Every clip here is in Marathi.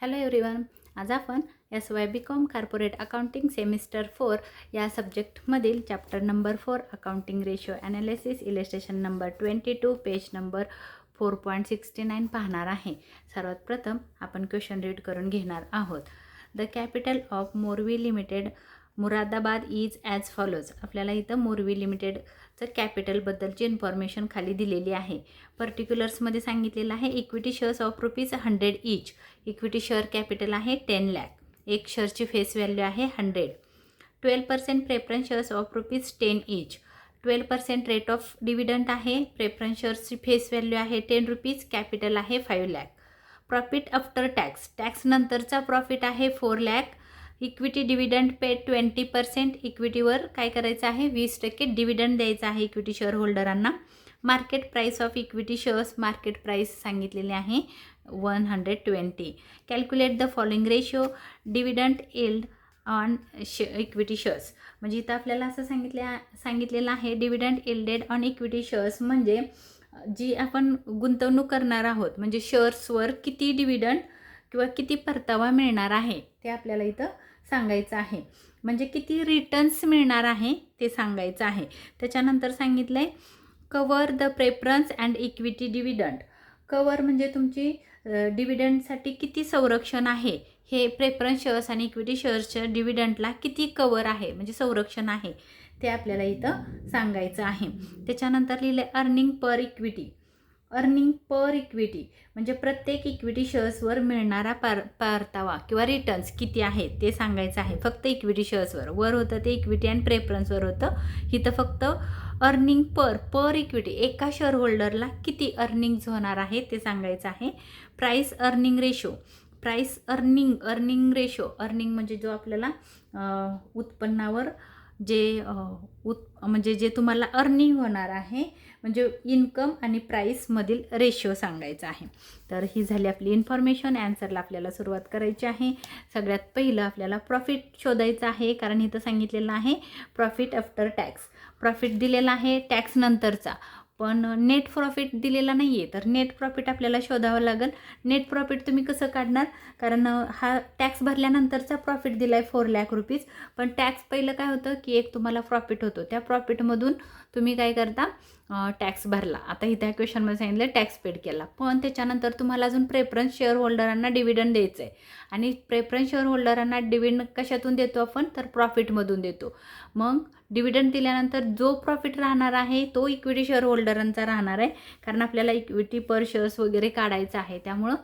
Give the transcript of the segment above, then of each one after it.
हॅलो एव्हरीवन, आज आपण SY.BCom कॉर्पोरेट अकाउंटिंग सेमिस्टर 4 या सब्जेक्टमधील chapter number 4 accounting ratio analysis illustration number 22 page number 4.69 पाहणार आहे. सर्वात प्रथम आपण क्वेश्चन रीड करून घेणार आहोत. The capital of Morvi limited Moradabad is as follows. आपल्याला इथं मोरवी लिमिटेडचं कॅपिटलबद्दलची इन्फॉर्मेशन खाली दिलेली आहे. पर्टिक्युलर्समध्ये सांगितलेलं आहे equity shares of ₹100 each. Equity share capital आहे 10 लाख. एक शेअरची फेस व्हॅल्यू आहे 100. 12% preference shares of ₹10 each. 12% rate of dividend आहे. प्रेफरन्स शेअर्सची फेस व्हॅल्यू आहे 10 रुपीज. कॅपिटल आहे 5 lakh. Profit after tax, tax नंतरचा प्रॉफिट आहे 4 लाख. Equity dividend paid 20%. इक्विटीवर काय करायचं आहे 20% डिव्हिडंड द्यायचा आहे इक्विटी शेअर होल्डरांना. Market price of equity shares, market price सांगितलेले आहे 120. Calculate the following ratio dividend yield on equity shares. म्हणजे इथं आपल्याला असं सांगितलेलं आहे dividend yielded on equity shares म्हणजे जी आपण गुंतवणूक करणार आहोत म्हणजे शेअर्सवर किती डिव्हिडंड किंवा किती परतावा मिळणार आहे ते आपल्याला इथं सांगायचं आहे. म्हणजे किती रिटर्न्स मिळणार आहे ते सांगायचं आहे. त्याच्यानंतर सांगितलं आहे cover the preference and equity dividend. Cover म्हणजे तुमची डिव्हिडंडसाठी किती संरक्षण आहे, हे प्रेफरन्स शेअर्स आणि इक्विटी शेअर्सच्या डिव्हिडंडला किती कवर आहे म्हणजे संरक्षण आहे ते आपल्याला इथं सांगायचं आहे. त्याच्यानंतर लिहिलं आहे earning per equity. Earning per equity म्हणजे प्रत्येक इक्विटी शेअर्सवर मिळणारा परतावा किंवा रिटर्न्स किती आहे ते सांगायचं आहे. फक्त इक्विटी शेअर्सवर, वर होतं ते इक्विटी अँड प्रेफरन्सवर होतं. इथं फक्त अर्निंग पर इक्विटी एका शेअर होल्डरला किती अर्निंग्ज होणार आहे ते सांगायचं आहे. Price earning ratio, price earning ratio, earning म्हणजे जो आपल्याला उत्पन्नावर जे म्हणजे जे तुम्हाला अर्निंग होणार आहे म्हणजे इन्कम आणि प्राईसमधील रेशो सांगायचा आहे. तर ही झाली आपली इन्फॉर्मेशन. ॲन्सरला आपल्याला सुरुवात करायची आहे. सगळ्यात पहिलं आपल्याला प्रॉफिट शोधायचं आहे कारण इथं सांगितलेलं आहे प्रॉफिट आफ्टर टॅक्स. प्रॉफिट दिलेला आहे टॅक्स नंतरचा, पण नेट प्रॉफिट दिलेला नाही आहे. तर नेट प्रॉफिट आपल्याला शोधावं लागेल. नेट प्रॉफिट तुम्ही कसं काढणार, कारण हा टॅक्स भरल्यानंतरचा प्रॉफिट दिला आहे 4 लाख रुपीज. पण टॅक्स पहिलं काय होतं की एक तुम्हाला प्रॉफिट होतो, त्या प्रॉफिटमधून तुम्ही काय करता टॅक्स भरला. आता इथं क्वेश्चनमध्ये सांगितलं टॅक्स पेड केला, पण त्याच्यानंतर तुम्हाला अजून प्रेफरन्स शेअर होल्डरांना डिव्हिडंड द्यायचं आहे. आणि प्रेफरन्स शेअर होल्डरांना डिव्हिडंड कशातून देतो आपण, तर प्रॉफिटमधून देतो. मग डिव्हिडंड दिल्यानंतर जो प्रॉफिट राहणार आहे तो इक्विटी शेअर होल्डरांचा राहणार आहे, कारण आपल्याला इक्विटी पर शेअर्स वगैरे काढायचं आहे. त्यामुळं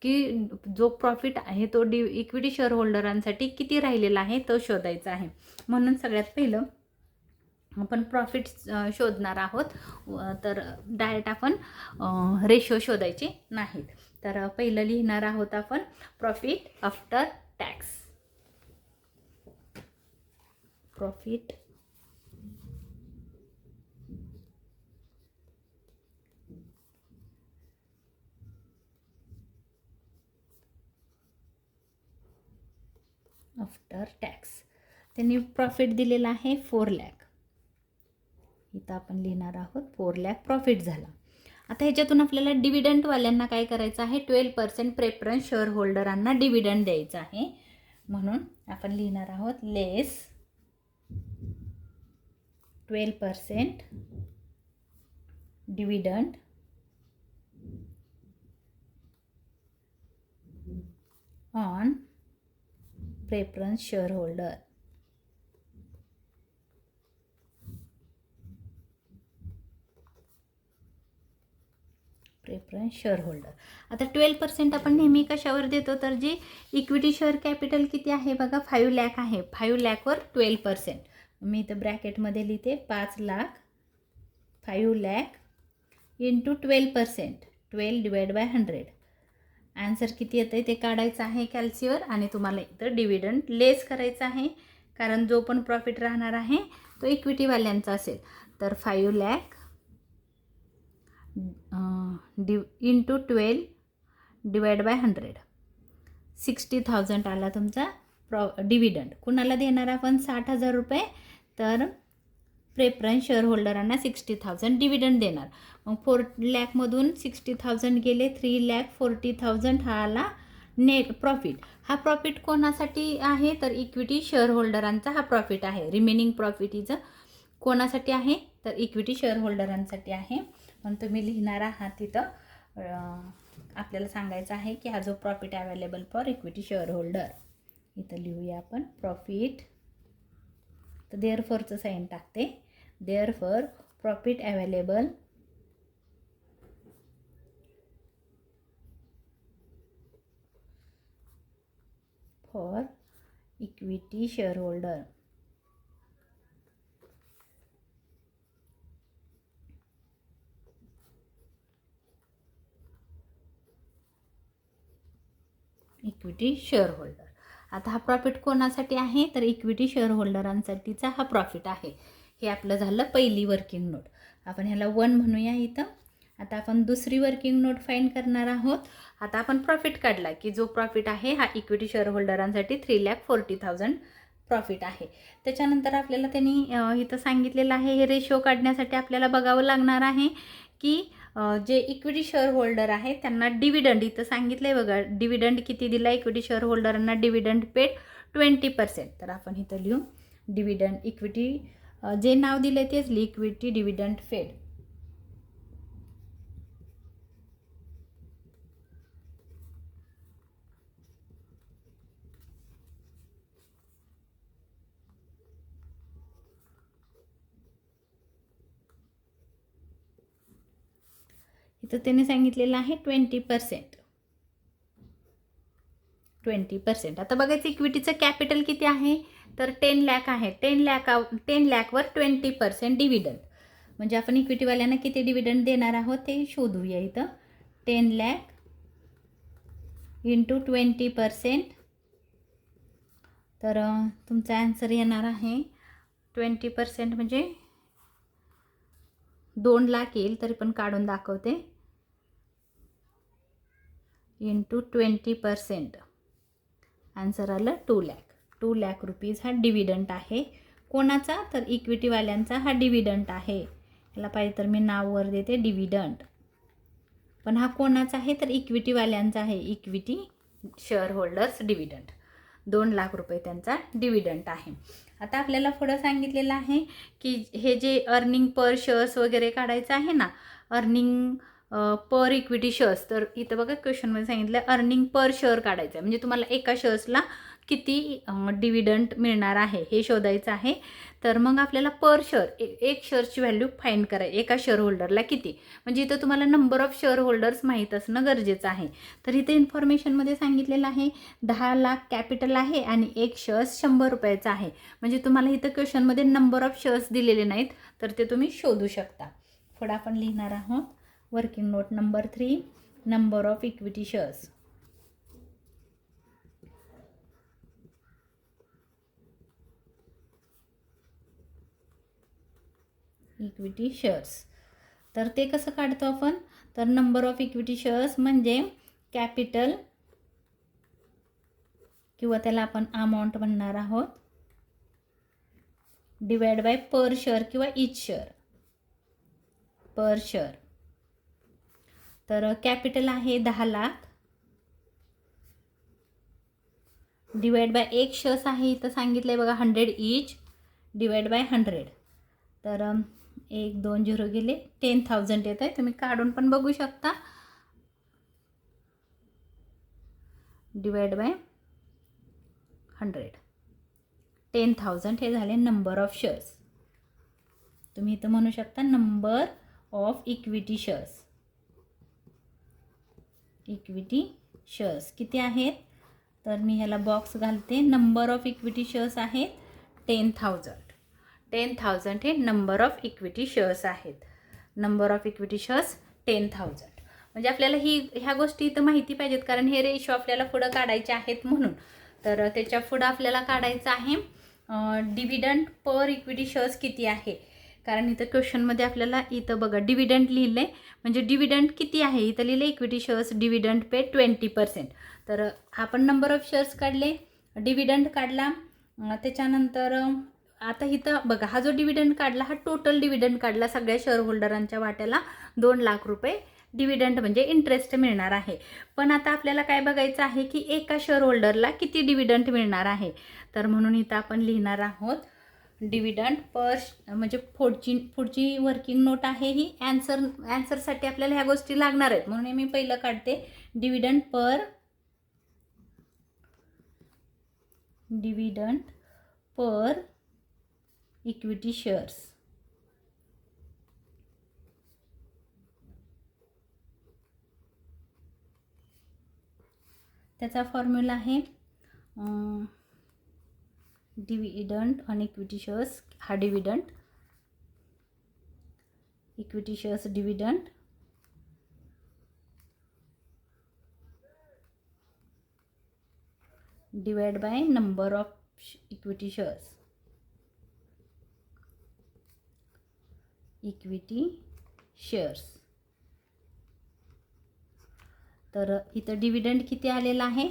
की जो प्रॉफिट आहे तो इक्विटी शेअर होल्डरांसाठी किती राहिलेला आहे तो शोधायचा आहे. म्हणून सगळ्यात पहिलं आपण प्रॉफिट शोधणार आहोत. तर डायरेक्ट आपण रेशो शोधायचे नाहीत. तर पहिलं लिहिणार आहोत आपण profit after tax. Profit after tax. त्यांनी प्रॉफिट दिलेला आहे 4 लाख. इथं आपण लिहिणार आहोत 4 लाख प्रॉफिट झाला. आता ह्याच्यातून आपल्याला डिव्हिडंडवाल्यांना काय करायचं आहे 12% प्रेफरन्स शेअर होल्डरांना डिव्हिडंड द्यायचं आहे. म्हणून आपण लिहिणार आहोत लेस 12% dividend on preference share holder. Preference share holder. आता 12% आपण नेहमी कशावर देतो, तर जी इक्विटी शेअर कॅपिटल किती आहे बघा 5 लाख आहे. 5 लाखवर 12%. मी इथं ब्रॅकेटमध्ये लिहिते 5 lakh 5 lakh into 12%. 12 divide by 100. Answer किती येतं ते काढायचं आहे कॅल्सीवर आणि तुम्हाला इथं डिव्हिडंड लेस करायचं आहे, कारण जो पण प्रॉफिट राहणार आहे तो इक्विटीवाल्यांचा असेल. तर 5 लाख इंटू 12 डिवाइड बाय 100 60,000 आला तुमचा डिव्हिडंड. कुणाला देणार आपण 60,000 रुपये, तर प्रेफरन्स शेअर होल्डरांना 60,000 डिव्हिडंड देणार. मग 4 लाखमधून 60,000 गेले 3,40,000 हा आला नेट प्रॉफिट, हा प्रॉफिट कोणासाठी आहे तर इक्विटी शेअर होल्डरांचा हा प्रॉफिट आहे. रिमेनिंग प्रॉफिट इज कोणासाठी आहे तर इक्विटी शेअर होल्डरांसाठी आहे. पण तुम्ही लिहिणार आहात तिथं आपल्याला सांगायचं आहे की हा जो profit available for equity share holder, इथं लिहूया आपण प्रॉफिट. तर देअरफॉरचं साईन टाकते. Therefore profit available for equity shareholder. Equity share holder. आता हा प्रॉफिट कोणासाठी आहे तर इक्विटी शेअर होल्डरांसाठीचा हा प्रॉफिट आहे. हे आपलं झालं पहिली वर्किंग नोट. आपण ह्याला 1 म्हणूया इथं. आता आपण दुसरी वर्किंग नोट फाइंड करणार आहोत. आता आपण प्रॉफिट काढला की जो प्रॉफिट आहे हा इक्विटी शेअर होल्डरांसाठी 3,40,000 प्रॉफिट आहे. त्याच्यानंतर आपल्याला त्यांनी इथं सांगितलेलं आहे हे रेशो काढण्यासाठी आपल्याला बघावं लागणार आहे की जे इक्विटी शेअर होल्डर आहे त्यांना डिव्हिडंड इथं सांगितलं आहे बघा. डिव्हिडंड किती दिला इक्विटी शेअर होल्डरांना? Dividend paid 20%. तर आपण इथं लिहू डिव्हिडंड इक्विटी, जे नाव दिलं आहे तेच लिहू, इक्विटी डिव्हिडंड पेड. इथं त्यांनी सांगितलेलं आहे 20%. 20%. आता बघायचं इक्विटीचं कॅपिटल किती आहे तर 10 लाख आहे. 10 लाखवर 20% डिव्हिडंड, म्हणजे आपण इक्विटीवाल्यांना किती डिव्हिडंड देणार आहोत ते शोधूया. इथं 10 लाख इंटू 20%. तर तुमचा आन्सर येणार आहे 20% म्हणजे 2 लाख येईल. तरी पण काढून दाखवते. इंटू 20% आन्सर आलं 2 लाख. 2 लाख रुपीज हा डिव्हिडंड आहे. कोणाचा तर इक्विटीवाल्यांचा हा डिव्हिडंड आहे. याला पाहिजे तर मी नाव वर देते डिव्हिडंड. पण हा कोणाचा आहे तर इक्विटीवाल्यांचा आहे. Equity share holders dividend 2 lakh रुपये त्यांचा डिव्हिडंड आहे. आता आपल्याला पुढं सांगितलेलं आहे की हे जे अर्निंग पर शेअर्स वगैरे काढायचं आहे ना, अर्निंग पर इक्विटी शेअर्स. तर इथं बघा क्वेश्चनमध्ये सांगितलं अर्निंग पर शेअर काढायचं आहे, म्हणजे तुम्हाला एका शेअर्सला किती डिव्हिडंड मिळणार आहे हे शोधायचं आहे. तर मग आपल्याला पर शेअर एक शेअरची व्हॅल्यू फाइंड करायची, एका शेअर होल्डरला किती, म्हणजे इथं तुम्हाला नंबर ऑफ शेअर होल्डर्स माहीत असणं गरजेचं आहे. तर इथं इन्फॉर्मेशनमध्ये सांगितलेलं आहे 10 लाख कॅपिटल आहे आणि एक शेअर्स 100 रुपयाचा आहे. म्हणजे तुम्हाला इथं क्वेश्चनमध्ये नंबर ऑफ शेअर्स दिलेले नाहीत, तर ते तुम्ही शोधू शकता. पुढे आपण लिहिणार आहोत working note number 3, number of equity shares. Equity shares. तर ते कसं काढतो आपण तर नंबर ऑफ इक्विटी शेअर्स म्हणजे कॅपिटल किंवा त्याला आपण अमाऊंट म्हणणार आहोत डिवाइड बाय पर शेअर किंवा इच शेअर. Per share. तर कॅपिटल आहे 10 लाख डिवाइड बाय एक शेअर्स आहे इथं सांगितलं आहे बघा 100 इच डिवाइड बाय 100. तर 1 2 0 गेले 10,000 येत आहे. तुम्ही काढून पण बघू शकता. डिवाइड बाय 100 10,000 हे झाले नंबर ऑफ शेअर्स. तुम्ही इथं म्हणू शकता number of equity shares. Equity shares किती आहेत तर मी ह्याला बॉक्स घालते. नंबर ऑफ इक्विटी शेअर्स आहेत 10,000. 10,000 हे नंबर ऑफ इक्विटी शेअर्स आहेत. Number of equity shares 10,000. म्हणजे आपल्याला ह्या गोष्टी इथं माहिती पाहिजेत, कारण हे रेशो आपल्याला पुढं काढायचे आहेत म्हणून. तर त्याच्या पुढं आपल्याला काढायचं आहे डिव्हिडंड पर इक्विटी शेअर्स किती आहे, कारण इथं क्वेश्चनमध्ये आपल्याला इथं बघा डिव्हिडंड लिहिलं आहे, म्हणजे डिव्हिडंड किती आहे इथं लिहिलं इक्विटी शेअर्स डिव्हिडंड पे 20%. तर आपण नंबर ऑफ शेअर्स काढले, डिव्हिडंड काढला. त्याच्यानंतर आता इथं बघा हा जो डिव्हिडंड काढला हा टोटल डिव्हिडंड काढला सगळ्या शेअर होल्डरांच्या वाट्याला 2 लाख रुपये डिव्हिडंड म्हणजे इंटरेस्ट मिळणार आहे. पण आता आपल्याला काय बघायचं आहे की एका शेअर होल्डरला किती डिव्हिडंड मिळणार आहे. तर म्हणून इथं आपण लिहिणार आहोत डिव्हिडंड पर, म्हणजे पुढची वर्किंग नोट आहे ही. ॲन्सरसाठी आपल्याला ह्या गोष्टी लागणार आहेत म्हणून मी पहिलं काढते डिव्हिडंड पर इक्विटी शेअर्स. त्याचा फॉर्म्युला आहे डिव्हिडंड ऑन इक्विटी शेअर्स. हा dividend, equity shares dividend divide by number of equity shares. तर इथं डिव्हिडंड किती आलेला आहे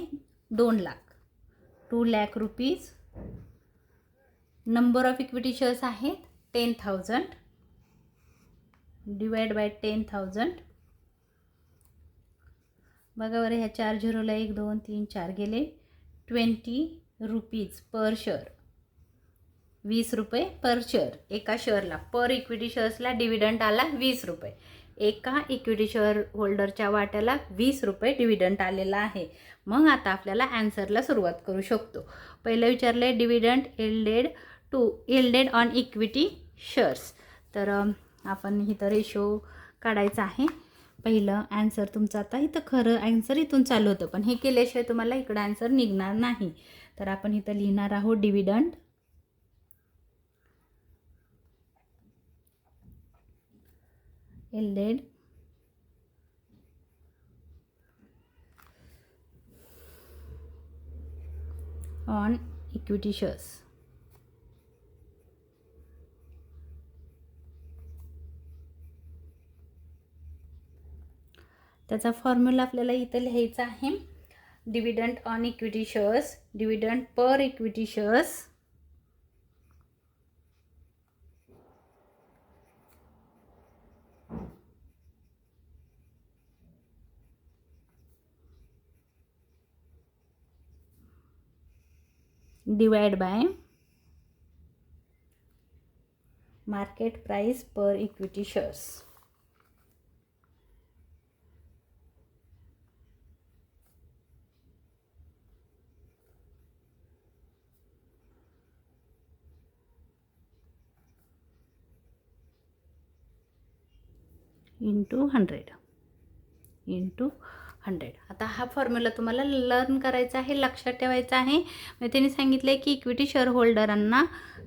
2 lakh, 2 lakh rupees. Number of equity shares आहेत 10,000 डिवाइड बाय 10,000. बघा बरं, ह्या 4 झिरोला 1 2 3 4 गेले. 20 रुपीज पर शेअर, 20 रुपये पर शेअर एका शेअरला. पर इक्विटी शेअर्सला डिव्हिडंड आला 20 रुपये. एका इक्विटी शेअर होल्डरच्या वाट्याला 20 रुपये डिव्हिडंड आलेला आहे. मग आता आपल्याला ॲन्सरला सुरुवात करू शकतो. पहिलं विचारलं आहे dividend yielded on equity shares. तर आपण इथं रेशो काढायचा आहे. पहिलं ॲन्सर तुमचं, आता इथं खरं ॲन्सर इथून चालू होतं पण हे केल्याशिवाय तुम्हाला इकडं ॲन्सर निघणार नाही. तर आपण इथं लिहिणार आहोत dividend yielded on equity shares. त्याचा फॉर्म्युला आपल्याला इथं लिहायचा आहे dividend on equity shares, dividend per equity shares divide by market price per equity shares. Into 100. आता हा फॉर्म्युला तुम्हाला लर्न करायचा आहे, लक्षात ठेवायचा आहे. म्हणजे त्यांनी सांगितलं आहे की इक्विटी शेअर होल्डरांना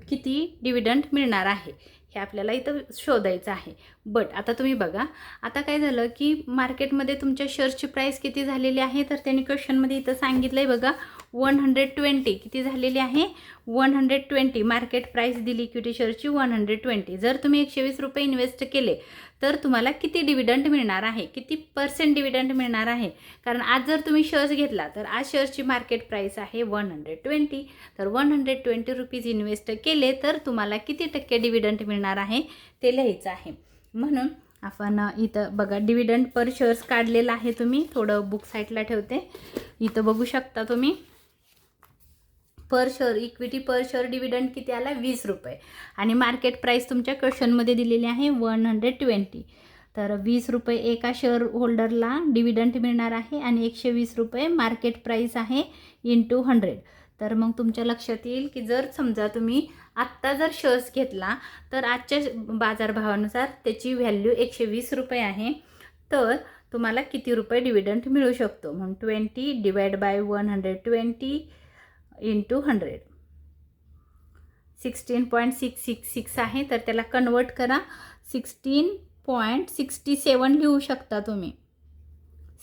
किती डिव्हिडंड मिळणार आहे हे आपल्याला इथं शोधायचं आहे. बट आता तुम्ही बघा, आता काय झालं की मार्केटमध्ये तुमच्या शेअर्सची प्राईस किती झालेली आहे. तर त्यांनी क्वेश्चनमध्ये इथं सांगितलं आहे बघा 120 किती झालेली आहे 120. मार्केट प्राईस दिली इक्विटी शेअरची 120. जर तुम्ही 120 रुपये इन्व्हेस्ट केले तर तुम्हाला किती डिव्हिडंड मिळणार आहे, किती % डिव्हिडंड मिळणार आहे. कारण आज जर तुम्ही शेअर्स घेतला तर आज शेअर्सची मार्केट प्राईस आहे 120. तर 120 रुपीज इन्व्हेस्ट केले तर तुम्हाला किती टक्के डिव्हिडंड मिळणार आहे ते लिहायचं आहे. म्हणून आपण इथं बघा डिव्हिडंड पर शेअर्स काढलेला आहे. तुम्ही थोडं बुक साईडला ठेवते. इथं बघू शकता तुम्ही per share equity per share dividend किती आला 20 रुपये आणि मार्केट प्राईस तुमच्या क्वेश्चनमध्ये दिलेली आहे 120. तर 20 रुपये एका शेअर होल्डरला डिव्हिडंड मिळणार आहे आणि 120 रुपये मार्केट प्राईस आहे इंटू 100. तर मग तुमच्या लक्षात येईल की जर समजा तुम्ही आत्ता जर शेअर्स घेतला तर आजच्या बाजारभावानुसार त्याची व्हॅल्यू 120 रुपये आहे. तर तुम्हाला किती रुपये डिव्हिडंड मिळू शकतो. म्हणून 20 डिवाइड बाय 120 इंटू 100. 16.666 आहे. तर त्याला कन्वर्ट करा. 16.67 लिहू शकता तुम्ही.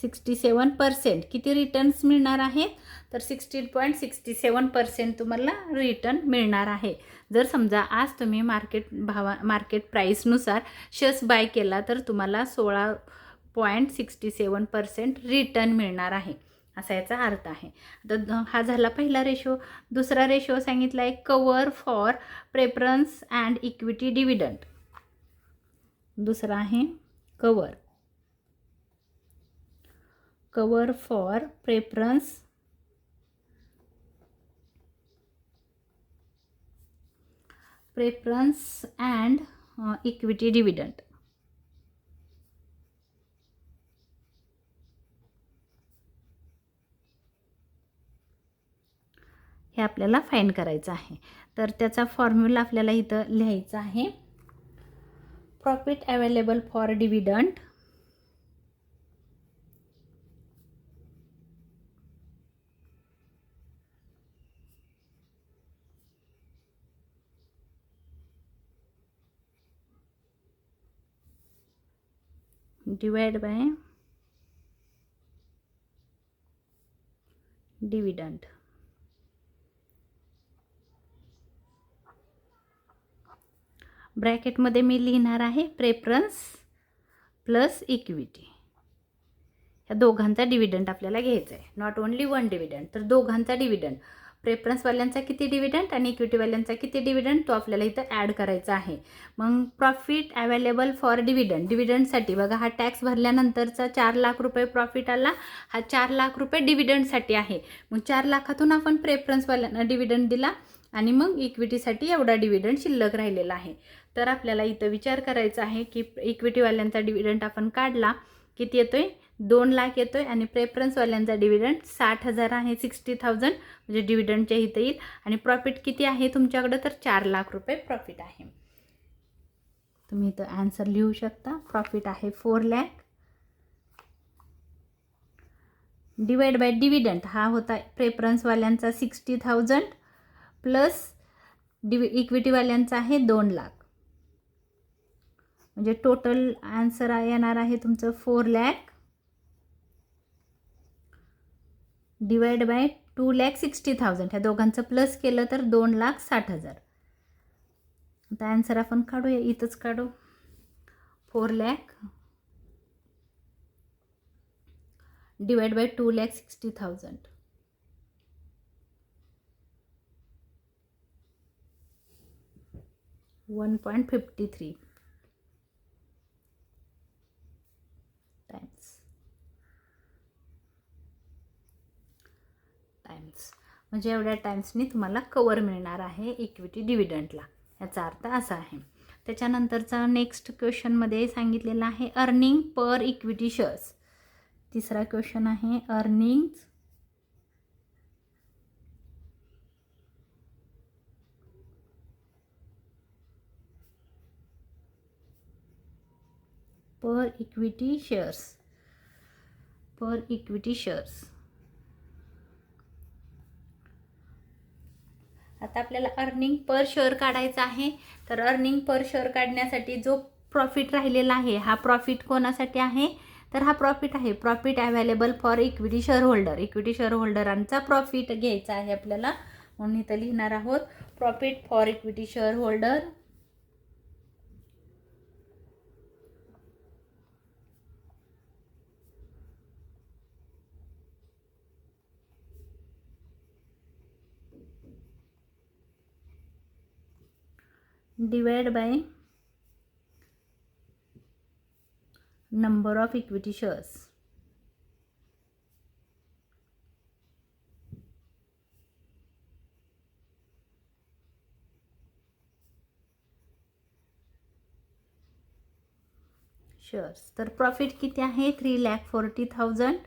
67% किती रिटर्न्स मिळणार आहेत तर 16.67% तुम्हाला रिटर्न मिळणार आहे. जर समजा आज तुम्ही मार्केट प्राईसनुसार शेअर्स बाय केला तर तुम्हाला 16.67% रिटर्न मिळणार आहे, असा याचा अर्थ आहे. आता हा झाला पहिला रेशो. दुसरा रेशो सांगितला आहे cover for preference and equity dividend. दुसरा आहे cover cover for preference and equity dividend. हे आपल्याला फाइंड करायचं आहे. तर त्याचा फॉर्म्युला आपल्याला इथं लिहायचा आहे. Profit available for dividend divide by dividend. ब्रॅकेटमध्ये मी लिहिणार आहे प्रेफरन्स प्लस इक्विटी. ह्या दोघांचा डिव्हिडंड आपल्याला घ्यायचा आहे. नॉट ओनली वन डिव्हिडंड, तर दोघांचा डिव्हिडंड. प्रेफरन्सवाल्यांचा किती डिव्हिडंड आणि इक्विटीवाल्यांचा किती डिव्हिडंड तो आपल्याला इथं ॲड करायचा आहे. मग प्रॉफिट अवेलेबल फॉर डिव्हिडंड. डिव्हिडंडसाठी बघा, हा टॅक्स भरल्यानंतरचा 4 लाख रुपये प्रॉफिट आला. हा 4 लाख रुपये डिव्हिडंडसाठी आहे. मग 4 लाखातून आपण प्रेफरन्सवाल्यांना डिव्हिडंड दिला आणि मग इक्विटीसाठी एवढा डिव्हिडंड शिल्लक राहिलेला आहे. तर आपल्याला इथं विचार करायचा आहे की इक्विटीवाल्यांचा डिव्हिडंड आपण काढला, किती येतोय? 2 लाख येतोय. आणि प्रेफरन्सवाल्यांचा डिव्हिडंड 60,000 आहे, 60,000 म्हणजे डिव्हिडंडच्या इथं येईल. आणि प्रॉफिट किती आहे तुमच्याकडं? तर 4 लाख रुपये प्रॉफिट आहे. तुम्ही इथं आन्सर लिहू शकता. प्रॉफिट आहे 4 लाख. डिवाइड बाय डिव्हिडंड हा होता प्रेफरन्सवाल्यांचा 60,000 प्लस इक्विटीवाल्यांचा आहे 2 लाख. म्हणजे टोटल आन्सर येणार आहे तुमचं 4 लाख डिवाइड बाय 2,60,000. ह्या दोघांचं प्लस केलं तर 2,60,000. आता आन्सर आपण काढूया, इथंच काढू. 4 लाख डिवाइड बाय 2,60,000. 1.53 टाइम्स. म्हणजे एवढ्या टाइम्सनी तुम्हाला कवर मिळणार आहे इक्विटी डिव्हिडंडला. याचा अर्थ असा आहे. त्याच्यानंतरचा नेक्स्ट क्वेश्चनमध्ये सांगितलेलं आहे अर्निंग पर इक्विटी शेअर्स. तिसरा क्वेश्चन आहे अर्निंग पर इक्विटी शेअर्स. आता आपल्याला अर्निंग पर शेअर काढायचं आहे. तर अर्निंग पर शेअर काढण्यासाठी जो प्रॉफिट राहिलेला आहे हा प्रॉफिट कोणासाठी आहे? तर हा प्रॉफिट आहे profit available for equity shareholder. Equity share होल्डरांचा प्रॉफिट घ्यायचा आहे आपल्याला, म्हणून इथं लिहिणार आहोत profit for equity shareholder divide by number of equity shares. तर प्रॉफिट किती आहे? 3,40,000.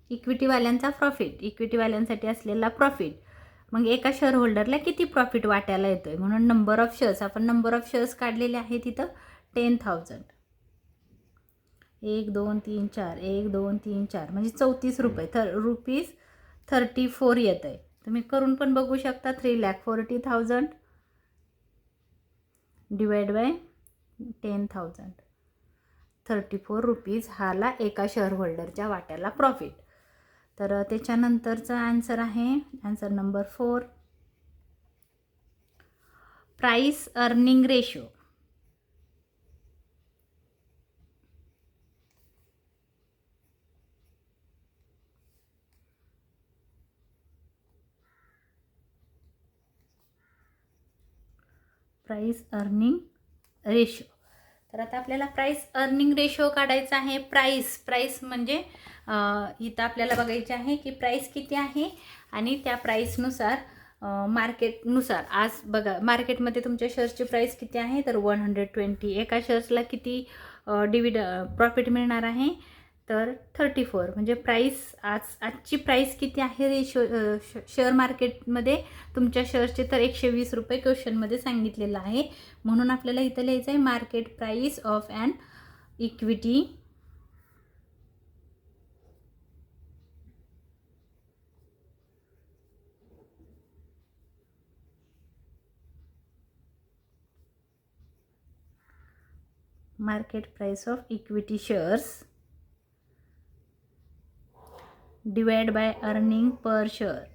इक्विटीवाल्यांचा प्रॉफिट, इक्विटीवाल्यांसाठी असलेला प्रॉफिट. मग एका शेअर होल्डरला किती प्रॉफिट वाटायला येतोय? म्हणून नंबर ऑफ शेअर्स, आपण नंबर ऑफ शेअर्स काढलेले आहे तिथं 10,000. 1 2 3 4 1 2 3 4 म्हणजे 34 रुपये. तर ₹34 येत आहे. तुम्ही करून पण बघू शकता. 3,40,000 डिवाइड बाय 10,000. 34 रुपीज हाला एका शेअर होल्डरच्या वाट्याला प्रॉफिट. तर त्याच्यानंतरचा आन्सर आहे answer number 4 price earning ratio. Price earning ratio. तर आता आपल्याला प्राईस अर्निंग रेशो काढायचा आहे. प्राईस म्हणजे इथं आपल्याला बघायचे आहे की प्राईस किती आहे आणि त्या प्राईसनुसार मार्केटनुसार आज बघा मार्केटमध्ये तुमच्या शेअर्सची प्राईस किती आहे तर 120. एका शेअर्सला किती प्रॉफिट मिळणार आहे तर 34. म्हणजे आजची प्राईस किती आहे रेशो शेअर मार्केटमध्ये तुमच्या शेअर्सचे तर 120 रुपये क्वेश्चनमध्ये सांगितलेलं आहे. म्हणून आपल्याला इथं लिहायचं आहे market price of an equity shares divide by earning per share.